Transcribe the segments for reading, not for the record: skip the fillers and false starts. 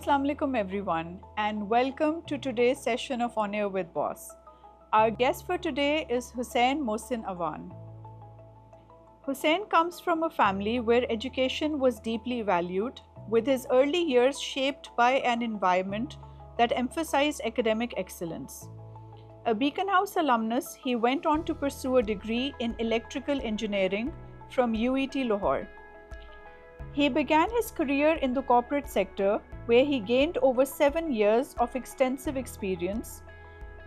Assalamu alaikum everyone, and welcome to today's session of On Air with Boss. Our guest for today is Hussain Mohsin Awan. Hussain comes from a family where education was deeply valued, with his early years shaped by an environment that emphasized academic excellence. A Beacon House alumnus, he went on to pursue a degree in electrical engineering from UET Lahore. He began his career in the corporate sector, where he gained over 7 years of extensive experience,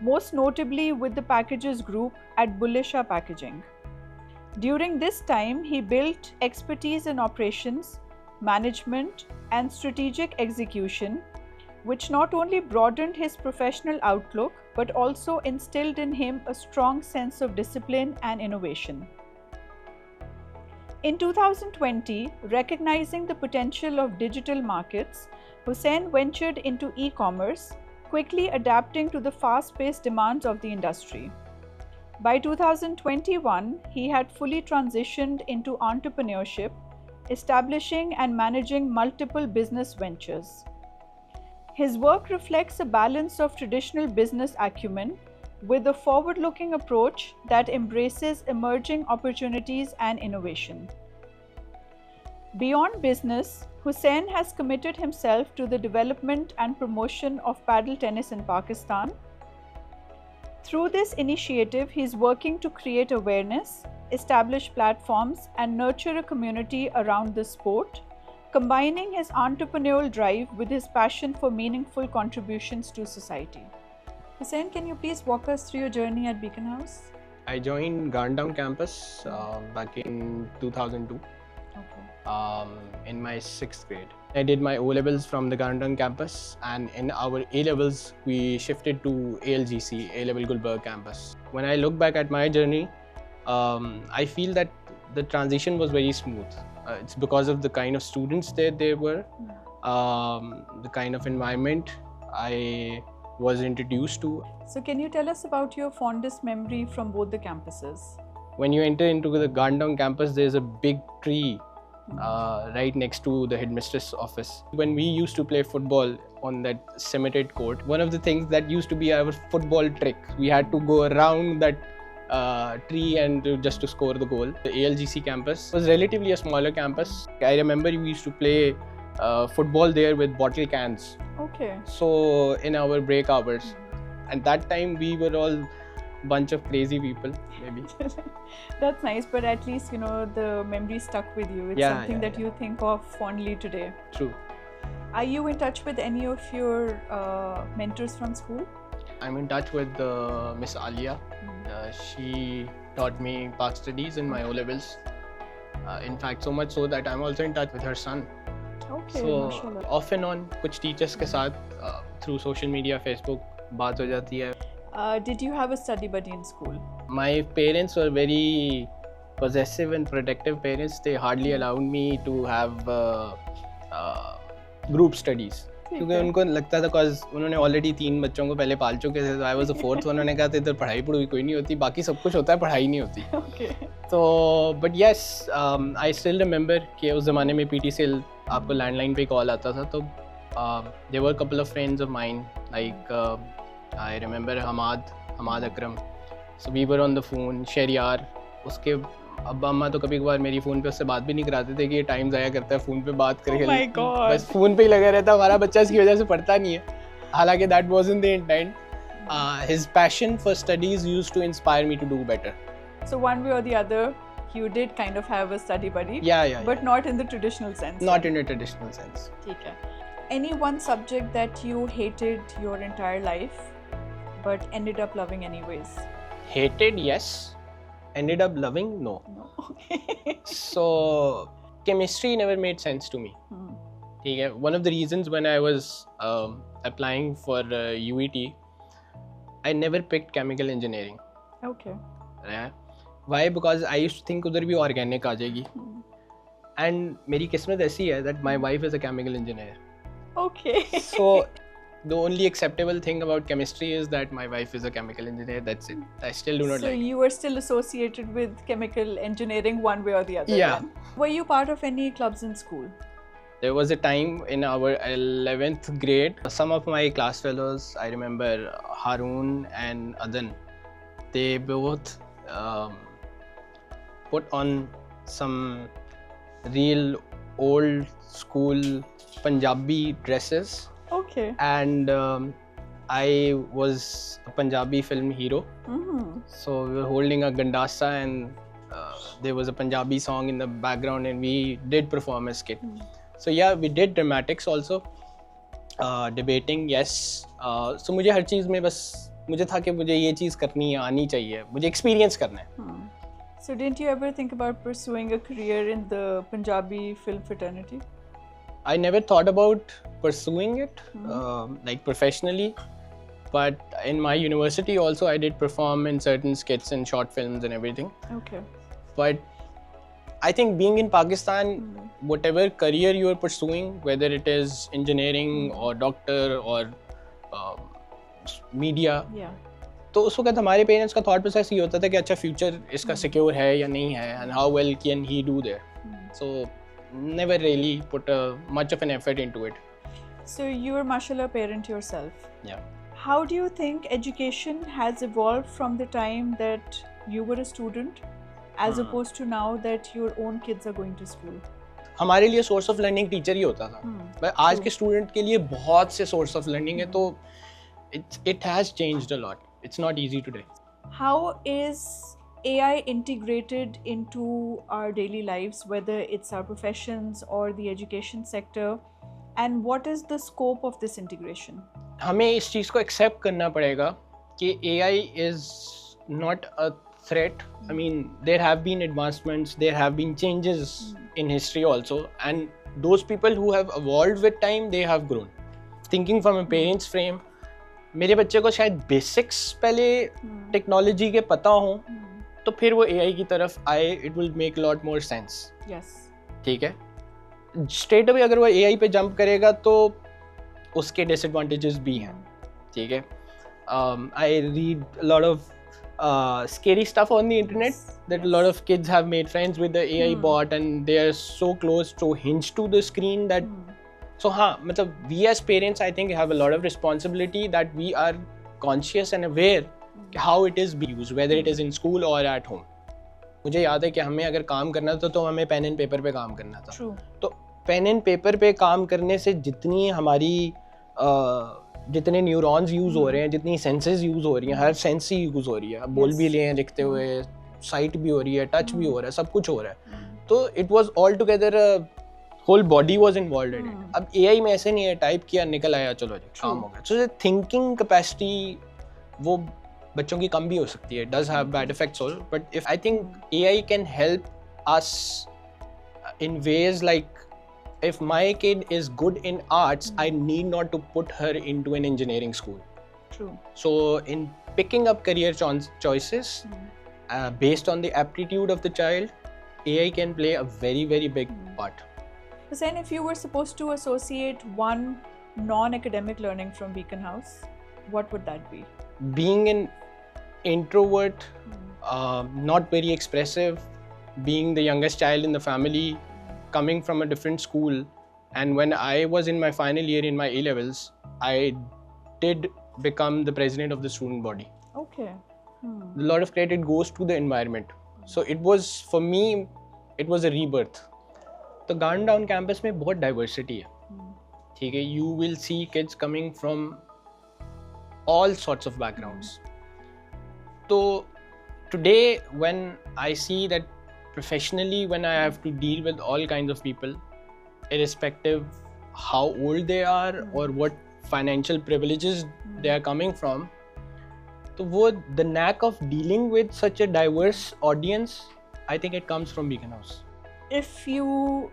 most notably with the Packages Group at Bulleh Shah Packaging. During this time, he built expertise in operations, management, and strategic execution, which not only broadened his professional outlook but also instilled in him a strong sense of discipline and innovation. In 2020, recognizing the potential of digital markets, Hussain ventured into e-commerce, quickly adapting to the fast-paced demands of the industry. By 2021, he had fully transitioned into entrepreneurship, establishing and managing multiple business ventures. His work reflects a balance of traditional business acumen with a forward-looking approach that embraces emerging opportunities and innovation. Beyond business, Hussain has committed himself to the development and promotion of paddle tennis in Pakistan. Through this initiative, he is working to create awareness, establish platforms, and nurture a community around the sport, combining his entrepreneurial drive with his passion for meaningful contributions to society. Hussain, can you please walk us through your journey at Beacon House? I joined Garntown campus back in 2002 in my 6th grade. I did my O-levels from the Garntown campus, and in our A-levels, we shifted to ALGC, A-level Gulberg campus. When I look back at my journey, I feel that the transition was very smooth. It's because of the kind of students there were, the kind of environment I was introduced to. So can you tell us about your fondest memory from both the campuses? When you enter into the Garntown campus, there's a big tree right next to the headmistress office. When we used to play football on that cemented court, one of the things that used to be our football trick, we had to go around that tree and just to score the goal. The ALGC campus was relatively a smaller campus. I remember we used to play football there with bottle cans. Okay. So in our break hours, and that time we were all bunch of crazy people, maybe. That's nice, but at least the memory stuck with you. It's something that you think of fondly today. True. Are you in touch with any of your mentors from school? I'm in touch with Miss Alia. She taught me Pak Studies in my O-levels. In fact, so much so that I'm also in touch with her son. Okay, so mashallah. Off and on, कुछ teachers के साथ through social media, Facebook बात हो जाती है. Did you have a study buddy in school? My parents were very possessive and protective parents. They hardly allowed me to have group studies. क्योंकि उनको लगता था cause उन्होंने already 3 बच्चों को पहले पाल चुके थे. So I was the 4th one. उन्होंने कहा था इधर पढ़ाई पढ़ाई कोई नहीं होती, बाकी सब कुछ होता है, पढ़ाई नहीं होती. Okay. So but yes, I still remember कि उस ज़माने में PT से आपको लैंडलाइन पे कॉल आता था. तो there were a couple of friends of mine like I remember Hamad Akram. So we were on the phone. Shehryar. उसके अब्बा अम्मा तो कभी कभार मेरी फ़ोन पे उससे बात भी नहीं कराते थे कि ये टाइम ज़ाया करता है फ़ोन पे बात करके. Oh my God. बस फ़ोन पे ही लगा रहता, हमारा बच्चा इसकी वजह से पढ़ता नहीं है. हालांकि that wasn't the intent. His passion for studies used to inspire me to do better. So one way or the other, you did kind of have a study buddy. Yeah. But not in the traditional sense. Not in a traditional sense. ठीक है. Any one subject that you hated your entire life, but ended up loving anyways? Hated, yes. Ended up loving, no. Okay. So chemistry never made sense to me. Okay. One of the reasons when I was applying for UET, I never picked chemical engineering. Okay. Why? Because I used to think उधर भी organic आ जाएगी. And मेरी किस्मत ऐसी है that my wife is a chemical engineer. Okay. So the only acceptable thing about chemistry is that my wife is a chemical engineer. That's it. I still do not So you were still associated with chemical engineering one way or the other. Yeah. Then. Were you part of any clubs in school? There was a time in our 11th grade, some of my class fellows, I remember Haroon and Adan, they both put on some real old school Punjabi dresses. Okay. And I was a Punjabi film hero. So we were holding a gandasa and there was a Punjabi song in the background and we did perform a skit. So yeah, we did dramatics also, debating, yes. So मुझे हर चीज़ में बस मुझे था कि मुझे ये चीज़ करनी है, आनी चाहिए, मुझे experience करना है. So didn't you ever think about pursuing a career in the Punjabi film fraternity? I never thought about pursuing it like professionally, but in my university also I did perform in certain skits and short films and everything. Okay. But I think being in Pakistan, whatever career you are pursuing, whether it is engineering or doctor or media, तो उस वक्त हमारे parents का thought process ये होता था कि अच्छा फ्यूचर इसका सिक्योर है या नहीं है, and how well can he do there. So never really put much of an effort into it. So you were mashallah a parent yourself. Yeah. How do you think education has evolved from the time that you were a student as opposed to now that your own kids are going to school? हमारे लिए source of learning teacher ही होता था. पर आज के student के लिए बहुत से सोर्स ऑफ लर्निंग है, तो it has changed a lot. It's not easy today. How is AI integrated into our daily lives, whether it's our professions or the education sector, and what is the scope of this integration? हमें इस चीज़ को accept करना पड़ेगा कि AI is not a threat. I mean, there have been advancements, there have been changes in history also, and those people who have evolved with time, they have grown. Thinking from a parent's frame, मेरे बच्चे को शायद basics पहले technology के पता हो, तो फिर वो AI की तरफ आए, it will make a lot more sense. Yes. ठीक है. स्ट्रेट अवे अगर वो AI पे जंप करेगा तो उसके डिसएडवांटेजेस भी हैं. ठीक है. I read a lot of scary stuff on the internet that a lot of kids have made friends with the AI bot and they are so close to hinge to the screen that so हाँ, मतलब we as parents I think have a lot of responsibility that we are conscious and aware how it is being used, whether it is in school or at home. मुझे याद है कि हमें अगर काम करना था तो हमें पेन एंड पेपर पे काम करना था. True. तो पेन एंड पेपर पे काम करने से जितनी हमारी जितने न्यूरॉन्स यूज हो रहे हैं, जितनी सेंसेस यूज हो रही हैं, हर सेंस ही यूज हो रही है. अब बोल भी ले हैं लिखते हुए, साइट भी हो रही है, टच भी हो रहा है, सब कुछ हो रहा है. तो it was all together whole body was involved in it. अब AI में ऐसे नहीं है, टाइप किया निकल आया, चलो जी काम हो गया. सो थिंकिंग कैपेसिटी वो बच्चों की कम भी हो सकती है. Does have bad effects also, but if I think AI can help us in ways like if my kid is good in arts, I need not to put her into an engineering school. True. So in picking up career choices based on the aptitude of the child, AI can play a very, very big part. Hussain, if you were supposed to associate one non-academic learning from Beacon House, what would that be? Being an introvert, not very expressive, being the youngest child in the family, coming from a different school, and when I was in my final year in my A-levels, I did become the president of the student body. Okay. A lot of credit goes to the environment. So it was, for me, it was a rebirth. तो Garden Down campus में बहुत diversity है. ठीक है, you will see kids coming from all sorts of backgrounds. So today when I see that professionally, when I have to deal with all kinds of people, irrespective how old they are or what financial privileges they are coming from, so the knack of dealing with such a diverse audience, I think it comes from Beacon House. If you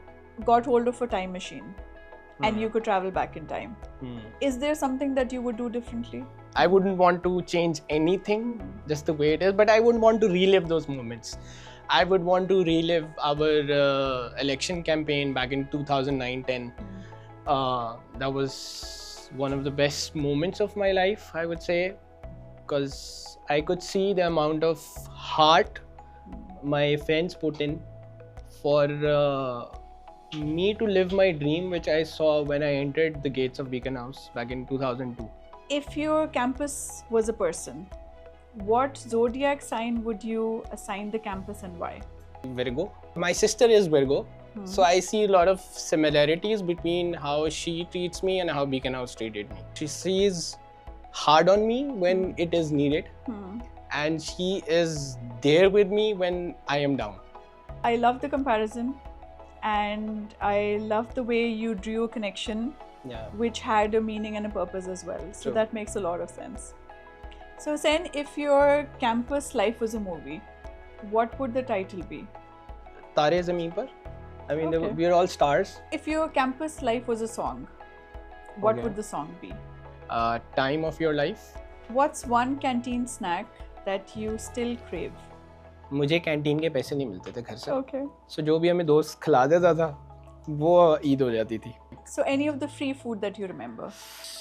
got hold of a time machine and you could travel back in time, is there something that you would do differently? I wouldn't want to change anything, just the way it is, but I wouldn't want to relive those moments. I would want to relive our election campaign back in 2009-10. That was one of the best moments of my life, I would say, because I could see the amount of heart my friends put in for me to live my dream, which I saw when I entered the gates of Beacon House back in 2002. If your campus was a person, what zodiac sign would you assign the campus and why? Virgo. My sister is Virgo, so I see a lot of similarities between how she treats me and how Beacon House treated me. She sees hard on me when it is needed, and she is there with me when I am down. I love the comparison, and I love the way you drew a connection, which had a meaning and a purpose as well. So that makes a lot of sense. So Hussain, if your campus life was a movie, what would the title be? Tare Zameen Par. I mean, we are all stars. If your campus life was a song, what would the song be? Time of your life. What's one canteen snack that you still crave? मुझे canteen के पैसे नहीं मिलते थे घर से. Okay. So जो भी हमें दोस्त खिला देता था, वो ईद हो जाती थी. So any of the free food that you remember?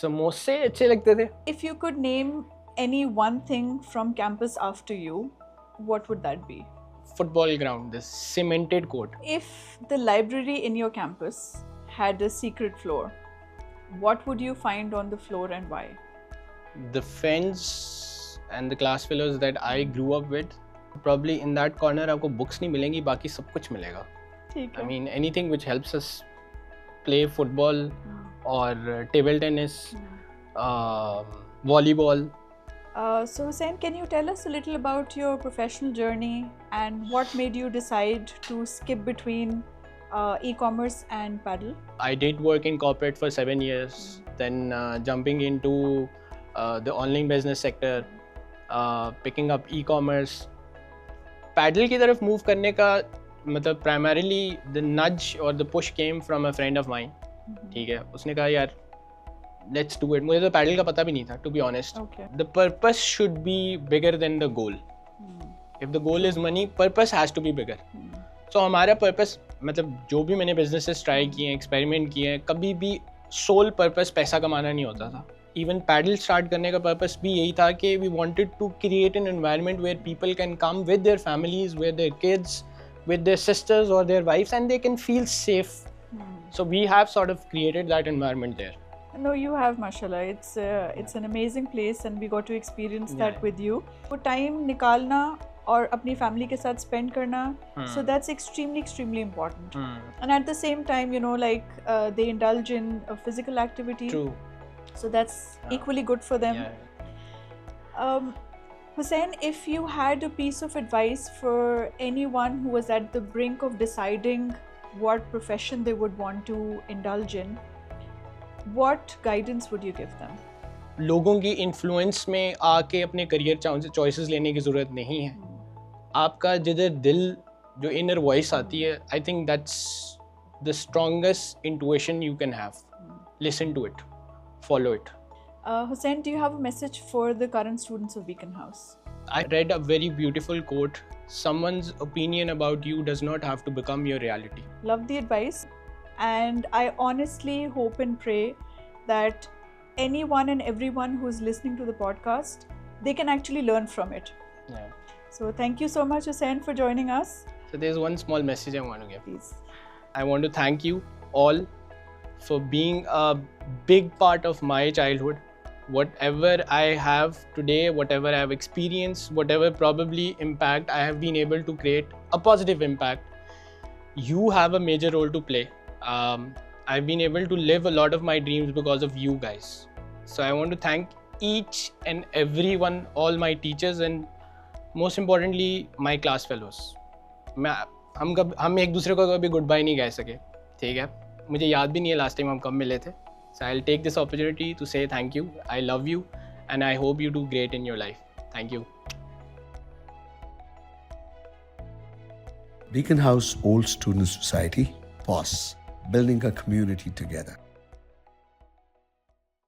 समोसे अच्छे लगते थे. If you could name any one thing from campus after you, what would that be? Football ground, this cemented court. If the library in your campus had a secret floor, what would you find on the floor and why? The friends and the class fellows that I grew up with, probably in that corner आपको books नहीं मिलेंगी, बाकी सब कुछ मिलेगा. ठीक है. I mean, anything which helps us play football or table tennis, volleyball. So Hussain, can you tell us a little about your professional journey and what made you decide to skip between e-commerce and paddle? I did work in corporate for 7 years, then jumping into the online business sector, picking up e-commerce. Paddle की तरफ move करने का मतलब primarily the nudge or the push came from a friend of mine. ठीक है, उसने कहा यार let's do it. मुझे तो पैडल का पता भी नहीं था, to be honest. Okay. The purpose should be bigger than the goal. If the goal is money, purpose has to be bigger. So हमारा purpose मतलब जो भी मैंने businesses try किए हैं, experiment किए हैं, कभी भी sole purpose पैसा कमाना नहीं होता था. Even paddle start करने का purpose भी यही था कि we wanted to create an environment where people can come with their families, with their kids, with their sisters or their wives, and they can feel safe. So we have sort of created that environment there. No, you have, mashallah. It's an amazing place and we got to experience that with you. वो time निकालना और अपनी family के साथ spend करना, so that's extremely important. And at the same time, you know, like they indulge in a physical activity. True. So that's equally good for them. Hussain, if you had a piece of advice for anyone who was at the brink of deciding what profession they would want to indulge in, what guidance would you give them? लोगों की influence में आके अपने career choices लेने की ज़रूरत नहीं है. आपका जिधर दिल जो इनर वॉइस आती है, I think that's the strongest intuition you can have. Listen to it, follow it. Hussain, do you have a message for the current students of Beacon House? I read a very beautiful quote. Someone's opinion about you does not have to become your reality. Love the advice. And I honestly hope and pray that anyone and everyone who's listening to the podcast, they can actually learn from it. Yeah. So thank you so much, Hussain, for joining us. So there's one small message I want to give. Please. I want to thank you all for being a big part of my childhood. Whatever I have today, whatever I have experienced, whatever probably impact I have been able to create, a positive impact, you have a major role to play. I've been able to live a lot of my dreams because of you guys. So I want to thank each and everyone, all my teachers and most importantly my class fellows. हम एक दूसरे को कभी good bye नहीं कह सके, ठीक है. मुझे याद भी नहीं है लास्ट टाइम हम कब मिले थे. So I'll take this opportunity to say thank you. I love you and I hope you do great in your life. Thank you. Beacon House Old Student Society, POS, building a community together.